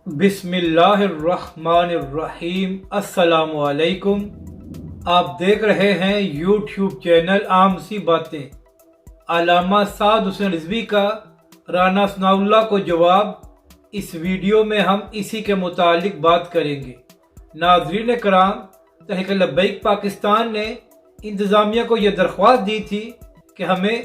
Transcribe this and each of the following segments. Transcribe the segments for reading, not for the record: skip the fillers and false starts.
بسم اللہ الرحمن الرحیم۔ السلام علیکم۔ آپ دیکھ رہے ہیں یوٹیوب چینل عام سی باتیں۔ علامہ سعد حسین رضوی کا رانا ثناء اللہ کو جواب، اس ویڈیو میں ہم اسی کے متعلق بات کریں گے۔ ناظرین کرام، تحریک لبیک پاکستان نے انتظامیہ کو یہ درخواست دی تھی کہ ہمیں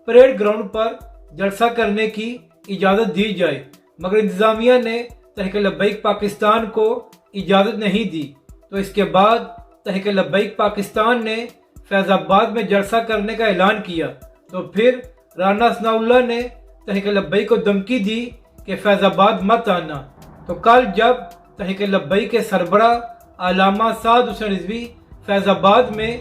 پریڈ گراؤنڈ پر جلسہ کرنے کی اجازت دی جائے، مگر انتظامیہ نے تحریک لبیک پاکستان کو اجازت نہیں دی۔ تو اس کے بعد تحریک لبیک پاکستان نے فیض آباد میں جلسہ کرنے کا اعلان کیا۔ تو پھر رانا ثناء اللہ نے تحریک لبیک کو دھمکی دی کہ فیض آباد مت آنا۔ تو کل جب تحریک لبیک کے سربراہ علامہ سعد حسین رضوی فیض آباد میں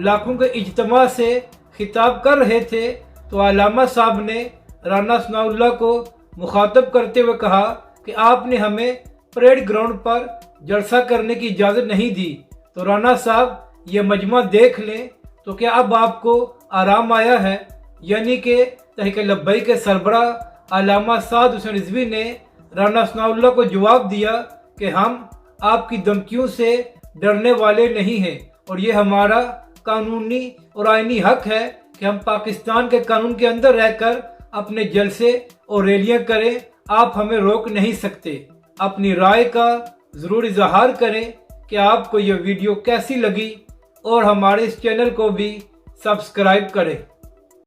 لاکھوں کے اجتماع سے خطاب کر رہے تھے تو علامہ صاحب نے رانا ثناء اللہ کو مخاطب کرتے ہوئے کہا کہ آپ نے ہمیں پریڈ گراؤنڈ پر جلسہ کرنے کی اجازت نہیں دی۔ تو رانا صاحب یہ مجمع دیکھ لیں تو کیا اب آپ کو آرام آیا ہے؟ یعنی کہ تحریک لبیک کے سربراہ علامہ سعد حسین رضوی نے رانا ثناء اللہ کو جواب دیا کہ ہم آپ کی دھمکیوں سے ڈرنے والے نہیں ہیں، اور یہ ہمارا قانونی اور آئینی حق ہے کہ ہم پاکستان کے قانون کے اندر رہ کر اپنے جلسے اور ریلیاں کریں، آپ ہمیں روک نہیں سکتے۔ اپنی رائے کا ضرور اظہار کریں کہ آپ کو یہ ویڈیو کیسی لگی، اور ہمارے اس چینل کو بھی سبسکرائب کریں۔